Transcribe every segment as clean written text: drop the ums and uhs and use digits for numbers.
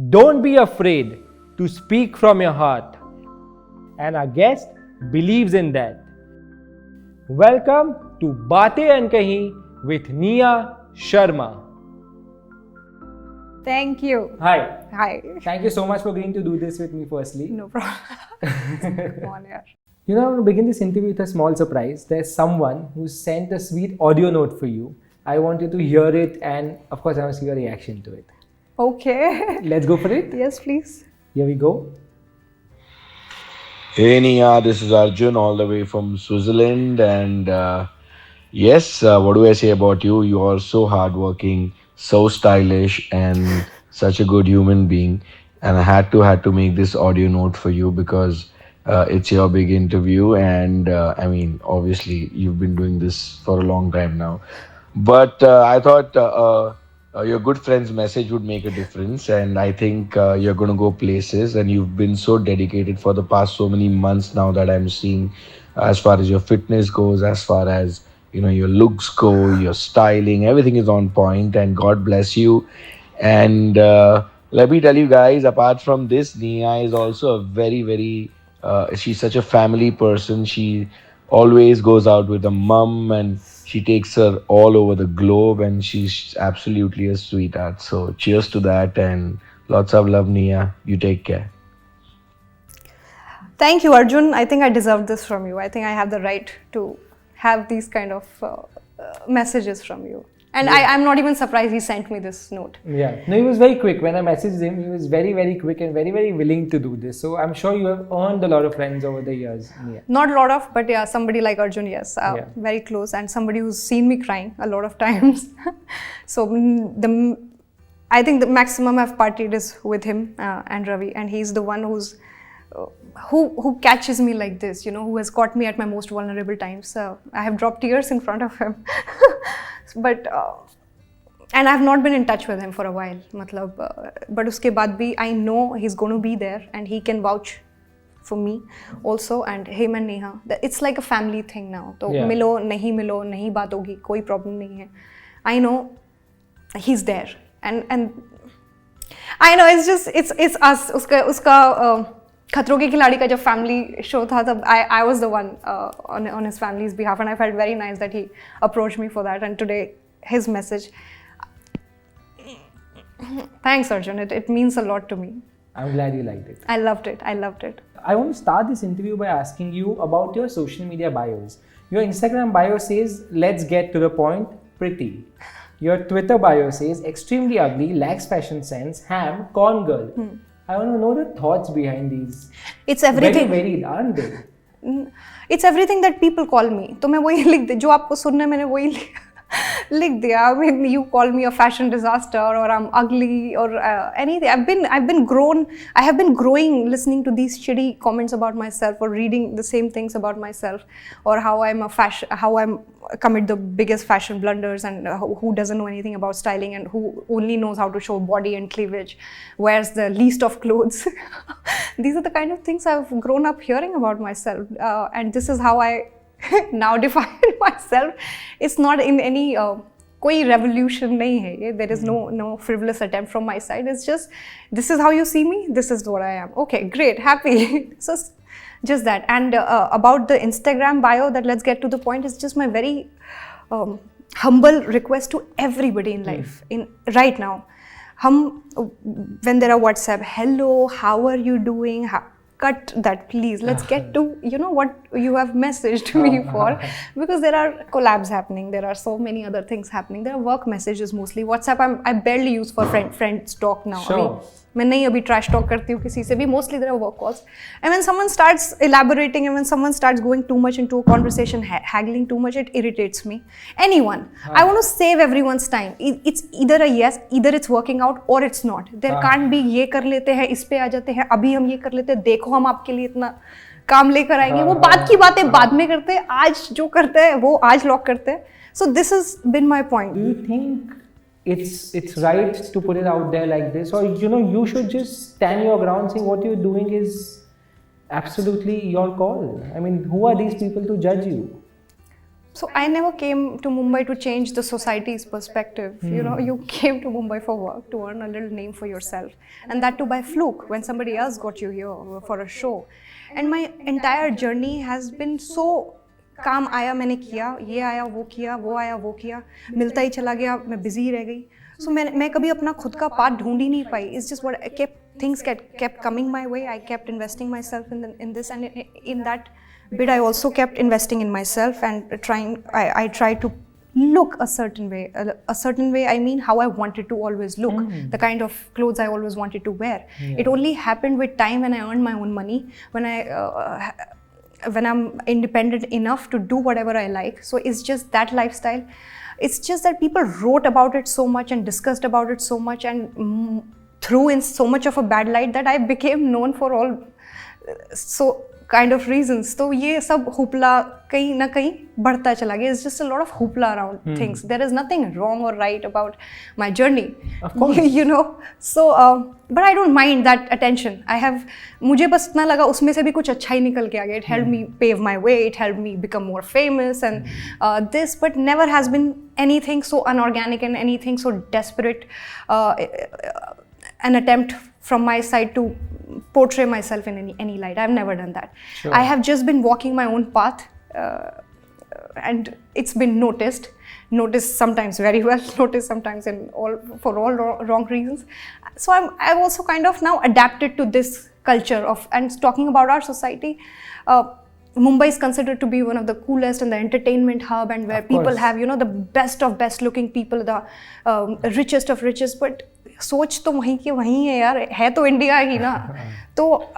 Don't be afraid to speak from your heart. And our guest believes in that. Welcome to Baatein Ankahee with Nia Sharma. Thank you. Hi. Hi. Thank you so much for agreeing to do this with me firstly. No problem. Come on, yeah. You know, I'm going to begin this interview with a small surprise. There's someone who sent a sweet audio note for you. I want you to hear it and of course I want to see your reaction to it. Okay. Let's go for it. Yes, please. Here we go. Hey Nia, this is Arjun all the way from Switzerland, and yes, what do I say about you? You are so hardworking, so stylish, and such a good human being. And I had to make this audio note for you because it's your big interview, and I mean, obviously, you've been doing this for a long time now. But I thought your good friend's message would make a difference, and I think you're going to go places. And you've been so dedicated for the past so many months now that I'm seeing, as far as your fitness goes, as far as your looks go, your styling, everything is on point. And God bless you. And let me tell you guys, apart from this, Nia is also a very, very. She's such a family person. She always goes out with a mum and she takes her all over the globe, and she's absolutely a sweetheart. So cheers to that and lots of love, Nia. You take care. Thank you, Arjun. I think I deserve this from you. I think I have the right to have these kind of messages from you. And yeah. I'm not even surprised he sent me this note. Yeah. No, he was very quick. When I messaged him, he was very, very quick and very, very willing to do this. So I'm sure you have earned a lot of friends over the years. Yeah. Not a lot of, but yeah, somebody like Arjun, yes. Very close, and somebody who's seen me crying a lot of times. So I think the maximum I've partied is with him and Ravi, and he's the one who catches me like this, who has caught me at my most vulnerable times. I have dropped tears in front of him. But and I have not been in touch with him for a while. But uske baad bhi, I know he's going to be there and he can vouch for me also, and him and Neha. It's like a family thing now. So milo, nahi baat hogi, koi problem nahi hai. I know he's there, and I know it's us. Uska खतरों के खिलाड़ी का जब family show था तब I was the one on his family's behalf, and I felt very nice that he approached me for that. And today his message, thanks Arjun, it means a lot to me. I'm glad you liked it. I loved it. I want to start this interview by asking you about your social media bios. Your Instagram bio says, let's get to the point, pretty. Your Twitter bio says, extremely ugly, lacks fashion sense, ham, con girl. I want to know the thoughts behind these. It's everything. Very varied, aren't they? It's everything that people call me. तो मैं वही लिख दे, जो आपको सुनना है मैंने वही लिख दिया. I mean, you call me a fashion disaster, or I'm ugly, or anything. I have been growing listening to these shitty comments about myself, or reading the same things about myself, or how I'm commit the biggest fashion blunders, and who doesn't know anything about styling, and who only knows how to show body and cleavage, wears the least of clothes. These are the kind of things I've grown up hearing about myself, and this is how I now define myself. It's not in any koi revolution nahi hai. There is no frivolous attempt from my side. It's just, this is how you see me, this is what I am. Okay, great, happy. So just that. And about the Instagram bio, that let's get to the point, is just my very humble request to everybody in life, right now. When there are WhatsApp, hello, how are you doing? Cut that, please. Let's get to what you have messaged me for, because there are collabs happening. There are so many other things happening. There are work messages mostly. WhatsApp I barely use for friends talk now. Sure. मैं नहीं अभी trash talk करती हूँ किसी से भी. Mostly there are work calls. And when someone starts elaborating, and when someone starts going too much into a conversation, haggling too much, it irritates me. Anyone. I want to save everyone's time. It's either a yes, either it's working out, or it's not. There can't be ये कर लेते हैं, इस पे आ जाते हैं, अभी हम ये कर लेते हैं, देखो हम आपके लिए इतना काम लेकर आएंगे. वो बात की बातें बाद में करते हैं, आज जो करते हैं वो आज लॉक करते हैं. So this has been my point. Do you think it's right to put it out there like this, or you should just stand your ground saying what you're doing is absolutely your call? I mean, who are these people to judge you? So I never came to Mumbai to change the society's perspective. You know, you came to Mumbai for work, to earn a little name for yourself, and that too by fluke when somebody else got you here for a show. And my entire journey has been so काम आया मैंने किया, ये आया वो किया, वो आया वो किया, मिलता ही चला गया, मैं busy रह गई. So मैं कभी अपना खुद का पाथ ढूंढ ही नहीं पाई. It's just what I things kept coming my way. I kept investing myself in this, and in that bit I also kept investing in myself and I tried to look a certain way. A certain way, I mean how I wanted to always look, the kind of clothes I always wanted to wear. It only happened with time when I earned my own money, when I'm independent enough to do whatever I like. So it's just that lifestyle. It's just that people wrote about it so much and discussed about it so much and threw in so much of a bad light that I became known for all so kind of reasons. So ये सब hoopla कहीं ना कहीं बढ़ता चला गया. It's just a lot of hoopla around things. There is nothing wrong or right about my journey. Of course. You know. So but I don't mind that attention. मुझे बस इतना लगा उसमें से भी कुछ अच्छा ही निकल के आ गया. It helped me pave my way. It helped me become more famous and this, but never has been anything so unorganic and anything so desperate. An attempt from my side to portray myself in any light. I've never done that. Sure. I have just been walking my own path, and it's been noticed sometimes very well, noticed sometimes for all wrong reasons. So I've also kind of now adapted to this culture and talking about our society. Mumbai is considered to be one of the coolest and the entertainment hub, and where people have, you know, the best of best looking people, the richest of richest, but सोच तो वहीं की वहीं है यार, है तो India ही ना. तो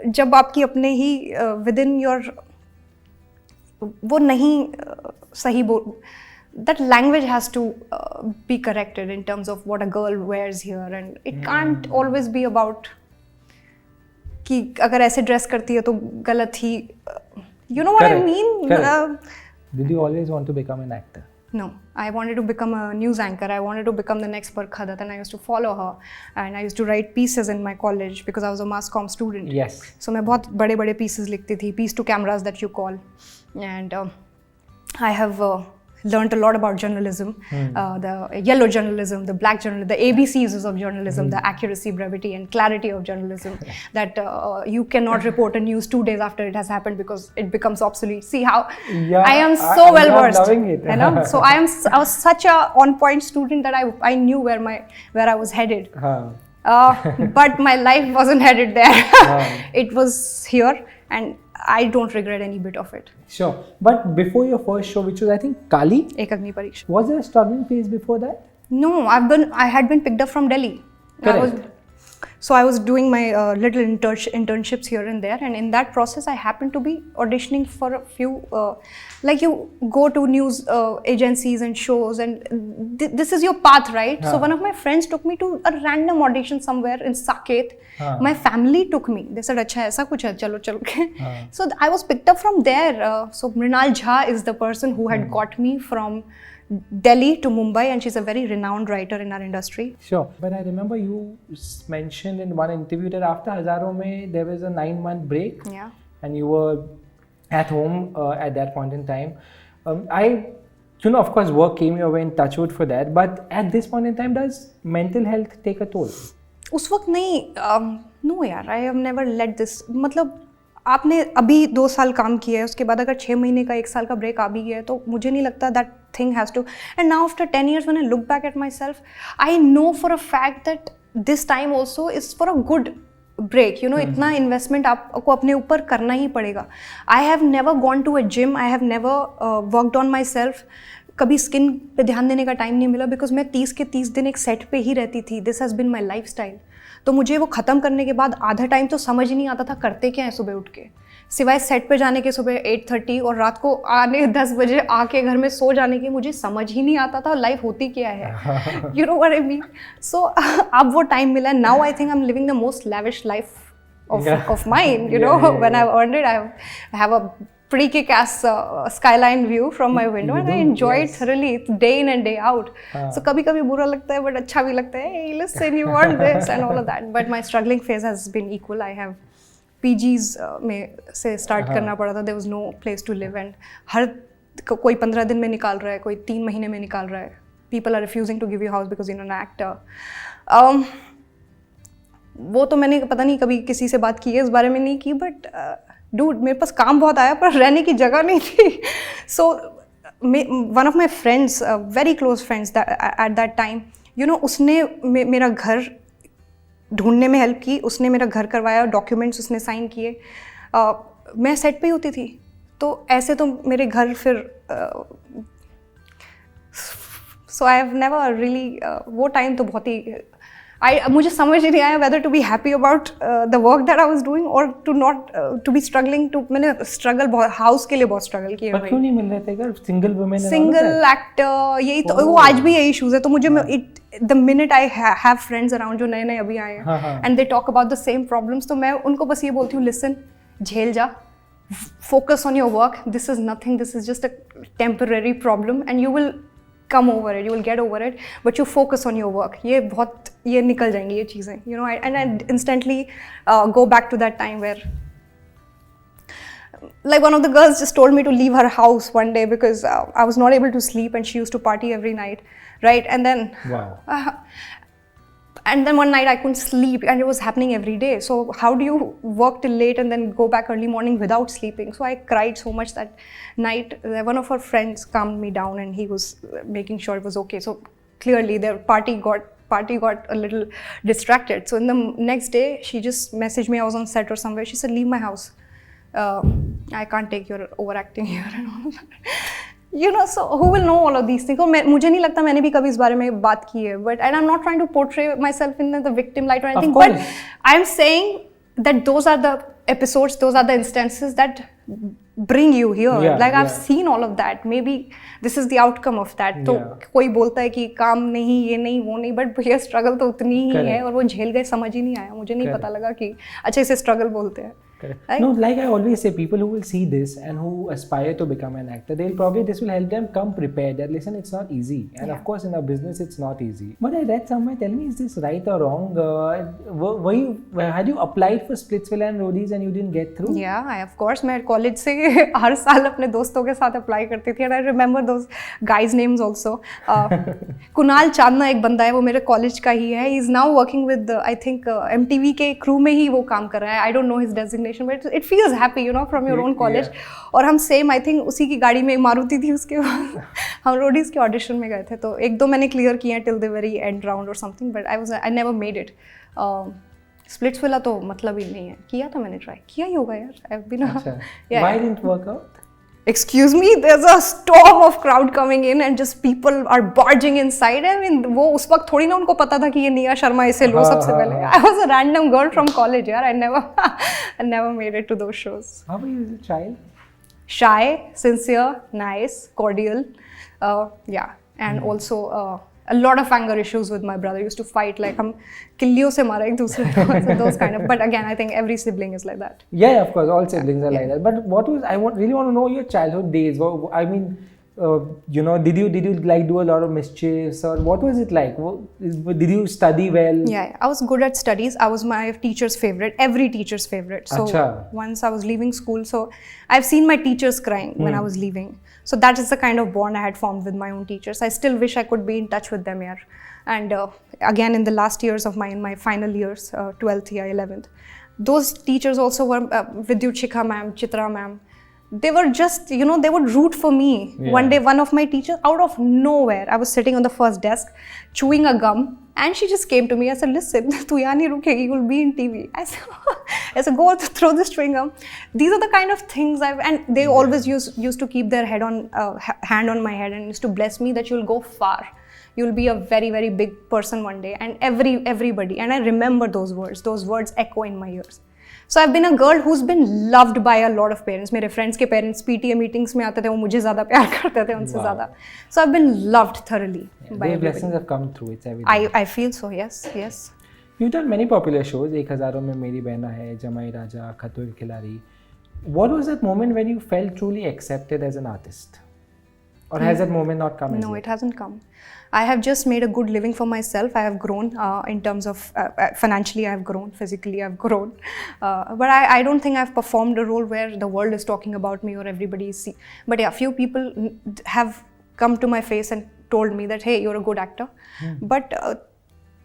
जब आपकी अपने ही विद इन योर वो नहीं सही that language has to be corrected in terms of what a girl wears here, and it can't always be about कि अगर ऐसे ड्रेस करती है तो गलत ही. You know what I mean? Did you always want to become an actor? No, I wanted to become a news anchor. I wanted to become the next Barkhadat, and I used to follow her. And I used to write pieces in my college because I was a mass comm student. Yes. So मैं बहुत बड़े pieces लिखती थी, piece to cameras that you call. And I have learned a lot about journalism, the yellow journalism, the black journalism, the ABCs of journalism, the accuracy, brevity, and clarity of journalism. That you cannot report a news 2 days after it has happened because it becomes obsolete. See how I am so well versed. Loving it. You know? So I was such a on-point student that I knew where I was headed. But my life wasn't headed there. It was here, and I don't regret any bit of it. Sure. But before your first show, which was I think Kali, Ek Agni Pariksha. was there a struggling phase before that? No, I had been picked up from Delhi. Correct. So I was doing my little internships here and there, and in that process I happened to be auditioning for a few, like you go to news agencies and shows, and this is your path, right? So one of my friends took me to a random audition somewhere in Saket. My family took me. They said, "Acha, aisa kuch hai, chalo chalo." So I was picked up from there. So Mrinal Jha is the person who had got me from Delhi to Mumbai, and she's a very renowned writer in our industry. Sure. But I remember you mentioned in one interview that after Hazaron there was a 9-month break. Yeah. And you were at home at that point in time. Of course, work came your way, and touch wood for that. But at this point in time, does mental health take a toll? उस वक्त नहीं, no यार, I have never let this, मतलब आपने अभी 2 साल काम किया है, उसके बाद अगर 6 महीने का 1 साल का ब्रेक आ भी गया है, तो मुझे नहीं लगता that thing has to. And now after 10 years when I look back at myself, I know for a fact that this time also is for a good break. You know, इतना investment आपको अपने ऊपर करना ही पड़ेगा. I have never gone to a gym. I have never worked on myself. कभी skin पे ध्यान देने का टाइम नहीं मिला बिकॉज मैं 30 के 30 दिन एक सेट पे ही रहती थी. This has been my life style. तो मुझे वो ख़त्म करने के बाद आधा टाइम तो समझ ही नहीं आता था करते क्या है सुबह उठ के, सिवाय सेट पे जाने के सुबह 8:30 और रात को आने 10 बजे आके घर में सो जाने की. मुझे समझ ही नहीं आता था लाइफ होती क्या है. You know what I mean. So अब वो टाइम मिला. Now I think I am living the most lavish life of mine. You know, when I've earned it, I have a pretty kick-ass skyline view from my window, and I enjoy it thoroughly day in and day out. So कभी-कभी बुरा लगता है, but अच्छा भी लगता है. Hey, listen, you want this and all of that. But my struggling phase has been equal. I have PGs में से start करना पड़ा था. There was no place to live, and हर कोई 15 दिन में निकाल रहा है, कोई 3 महीने में निकाल रहा है. People are refusing to give you house because you're an actor. वो तो मैंने पता नहीं कभी किसी से बात की है इस बारे में नहीं की, बट डूड मेरे पास काम बहुत आया पर रहने की जगह नहीं थी. So one of my friends, very close friends at that time, you know, उसने मेरा घर ढूंढने में हेल्प की, उसने मेरा घर करवाया, डॉक्यूमेंट्स उसने साइन किए. मैं सेट पे ही होती थी, तो ऐसे तो मेरे घर फिर सो आई हैव नेवर रियली, वो टाइम तो बहुत ही मुझे समझ ही नहीं आया whether to be happy about the work that I was doing or to not to be struggling to. मैंने स्ट्रगल बहुत, हाउस के लिए बहुत स्ट्रगल किया. पर क्यों नहीं मिल रहे थे घर? सिंगल वुमेन, सिंगल एक्टर, यही तो वो आज भी यही इश्यूज है. तो मुझे the minute I have friends around जो नए नए अभी आए हैं and they talk about the same problems, तो मैं उनको बस ये बोलती हूँ, listen, झेल जा, focus on your work, this is nothing, this is just a temporary problem and you will come over it, you will get over it, but you focus on your work. ये निकल जाएंगी ये चीज़ें, you know. And I instantly go back to that time where like one of the girls just told me to leave her house one day because I was not able to sleep and she used to party every night, right? And then wow. And then one night I couldn't sleep and it was happening every day. So how do you work till late and then go back early morning without sleeping? So I cried so much that night. One of her friends calmed me down and he was making sure it was okay. So clearly their party got a little distracted. So in the next day she just messaged me. I was on set or somewhere. She said, leave my house. I can't take your overacting here and all of that. You know, so who will know all of these things? मुझे नहीं लगता मैंने भी कभी इस बारे में बात की है. But and I'm not trying to portray myself in the victim light or anything. But I'm saying that those are the episodes, those are the instances that bring you here. Yeah, like I've seen all of that. Maybe this is the outcome of that. तो कोई बोलता है कि काम नहीं, ये नहीं, वो नहीं, but भैया स्ट्रगल तो उतनी ही है और वो झेल गए, समझ ही नहीं आया. मुझे नहीं पता लगा कि अच्छा इसे स्ट्रगल बोलते हैं. Correct. No, like I always say, people who will see this and who aspire to become an actor, this will help them come prepared that listen, it's not easy, and of course in our business it's not easy. But I read somewhere, tell me, is this right or wrong? Had you applied for Splitsvilla and Roadies and you didn't get through? Yeah, of course. मैं college से हर साल अपने दोस्तों के साथ apply करती थी, and I remember those guys' names also. Kunal Chandna एक बंदा है, वो मेरे college का ही है. He is now working with I think MTV के crew में ही वो काम कर रहा है. I don't know his designation. But it feels happy, you know, from your own college. और हम same, I think उसी की गाड़ी में मारुति थी. उसके बाद हम रोडीज के ऑडिशन में गए थे, तो एक दो मैंने क्लियर किया till the very end round or something, but I never made it. Splitsvilla तो मतलब ही नहीं है. किया था मैंने, ट्राई किया ही होगा यार. I've been Why didn't work out? Excuse me, there's a storm of crowd coming in and just people are barging inside. I mean, वो उस वक्त थोड़ी ना उनको पता था कि ये निया शर्मा इसे लो सबसे पहले. I was a random girl from college, यार. I never made it to those shows. How were you as a child? Shy, sincere, nice, cordial, and also a lot of anger issues with my brother. Used to fight like हम किल्लियों से मारा एक दूसरे को. So those kind of. But again, I think every sibling is like that. Yeah, of course, all siblings are like that. But really want to know your childhood days. I mean, you know, did you like do a lot of mischiefs, or what was it like? Did you study well? Yeah, I was good at studies. I was my teacher's favorite, every teacher's favorite. So once I was leaving school, so I've seen my teachers crying when I was leaving. So that is the kind of bond I had formed with my own teachers. I still wish I could be in touch with them here. And again, in the last years of my final years, 12th year, 11th, those teachers also were Vidyut Shikha ma'am, Chitra ma'am. They were just, you know, they would root for me. Yeah. One day, one of my teachers, out of nowhere, I was sitting on the first desk, chewing a gum, and she just came to me. I said, listen, tu yahan nahi rukegi, you'll be in TV. I said, go throw this chewing gum. These are the kind of things and they always used to keep their hand on my head and used to bless me that you'll go far. You'll be a very, very big person one day. And everybody, and I remember those words echo in my ears. So I've been a girl who's been loved by a lot of parents. मेरे friends के parents PTA meetings में आते थे, वो मुझे ज़्यादा प्यार करते थे उनसे ज़्यादा. So I've been loved thoroughly. Those blessings have come through. It's everything. I feel so. Yes. You've done many popular shows. एक हज़ारों में मेरी बहना है, जमाई राजा, खतरों के खिलाड़ी. What was that moment when you felt truly accepted as an artist? Or has that moment not come? No, it hasn't come. I have just made a good living for myself. I have grown in terms of financially, I have grown, physically, I've grown. But I don't think I've performed a role where the world is talking about me or everybody is seeing. But yeah, few people have come to my face and told me that, hey, you're a good actor. But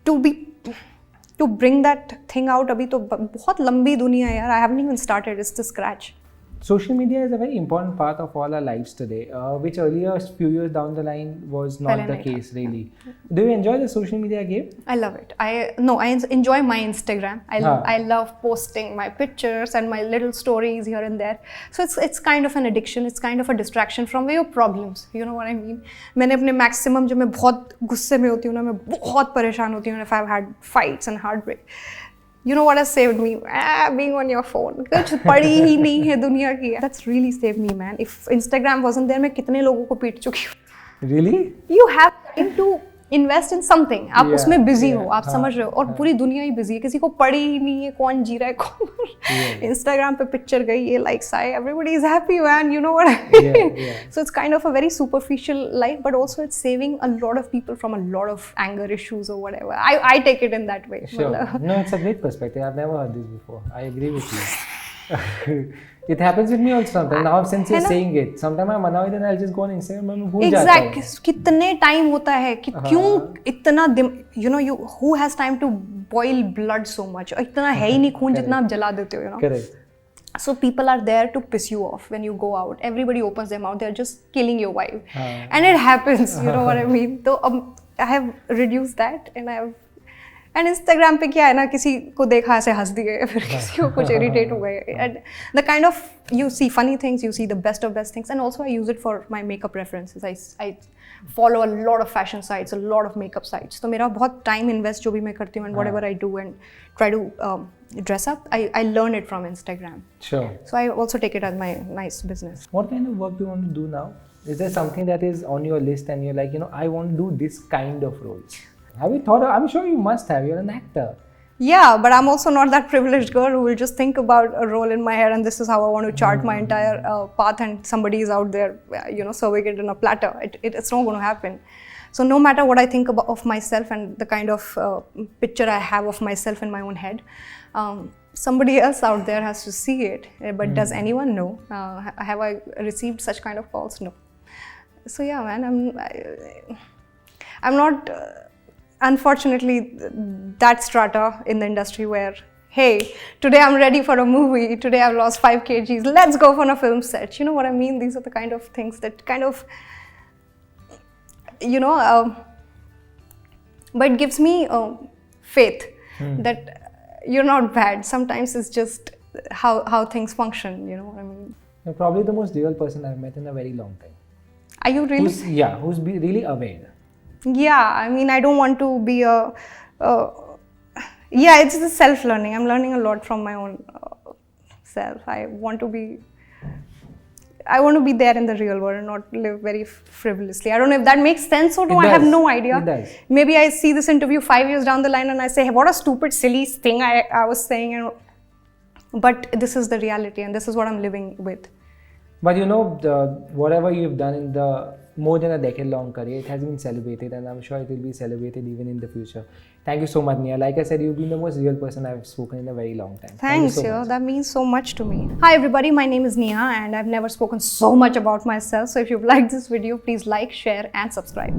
to bring that thing out, abhi to bahut lambi duniya hai yaar. I haven't even started, it's the scratch. Social media is a very important part of all our lives today, which earlier, few years down the line, was not the case really. Do you enjoy the social media game? I love it. I enjoy my Instagram. I love posting my pictures and my little stories here and there. So it's kind of an addiction. It's kind of a distraction from your problems. You know what I mean? मैंने अपने maximum जब मैं बहुत गुस्से में होती हूँ ना, मैं बहुत परेशान होती हूँ if I've had fights and heartbreak. You know what has saved me? Being on your phone. कुछ पड़ी ही नहीं है दुनिया की. That's really saved me, man. If Instagram wasn't there, मैं कितने लोगों को पीट चुकी हूँ. Really? You have time to invest in something. आप उसमें busy हो, आप समझ रहे हो. और पूरी दुनिया ही busy है. किसी को पड़ी ही नहीं है कौन जी रहा है कौन. Instagram पे picture गई, ये likes आए, everybody is happy, man. You know what I mean? So it's kind of a very superficial life, but also it's saving a lot of people from a lot of anger issues or whatever. I take it in that way. Sure. No, it's a great perspective. I've never heard this before. I agree with you. It happens with me also sometimes. Now since you're saying it, sometimes I'm annoyed and I'll just go on Instagram and भूल जाता हूँ. Exact. कितने time होता है कि क्यों इतना you know who has time to boil blood so much? इतना है ही नहीं खून जितना आप जला देते हो, you know. Correct. So people are there to piss you off when you go out. Everybody opens their mouth. They're just killing your vibe, and it happens. You know what I mean? So I have reduced that, and Instagram पे क्या है ना, किसी को देखा ऐसे हंस दिए, फिर किसी को कुछ irritate हो गए. And the kind of, you see funny things, you see the best of best things, and also I use it for my makeup references. I follow a lot of fashion sites, a lot of makeup sites. तो मेरा बहुत time invest जो भी मैं करती हूँ and whatever I do and try to dress up, I learn it from Instagram. Sure. So I also take it as my nice business. What kind of work do you want to do now? Is there something that is on your list and you're like, you know, I want to do this kind of roles? Have you thought of, I'm sure you must have, you're an actor. Yeah, but I'm also not that privileged girl who will just think about a role in my head and this is how I want to chart my entire path and somebody is out there, you know, serving it in a platter. It's not going to happen. So no matter what I think about of myself and the kind of picture I have of myself in my own head, somebody else out there has to see it. But does anyone know? Have I received such kind of calls? No. So yeah, man, I'm not... unfortunately, that strata in the industry where, hey, today I'm ready for a movie, today I've lost 5 kgs, let's go on a film set. You know what I mean? These are the kind of things that kind of, you know, but it gives me faith that you're not bad. Sometimes it's just how things function, you know what I mean? You're probably the most real person I've met in a very long time. Are you really? Who's really aware. Yeah, I mean, I don't want to be yeah, it's the self-learning. I'm learning a lot from my own self. I want to be there in the real world and not live very frivolously. I don't know if that makes sense or no, I have no idea. It does. Maybe I see this interview 5 years down the line and I say, hey, what a stupid, silly thing I was saying. You know? But this is the reality and this is what I'm living with. But you know, whatever you've done in the more than a decade-long career, it has been celebrated and I'm sure it will be celebrated even in the future. Thank you so much, Nia. Like I said, you've been the most real person I've spoken in a very long time. Thanks, yo. That means so much to me. Hi everybody, my name is Nia and I've never spoken so much about myself. So if you've liked this video, please like, share and subscribe.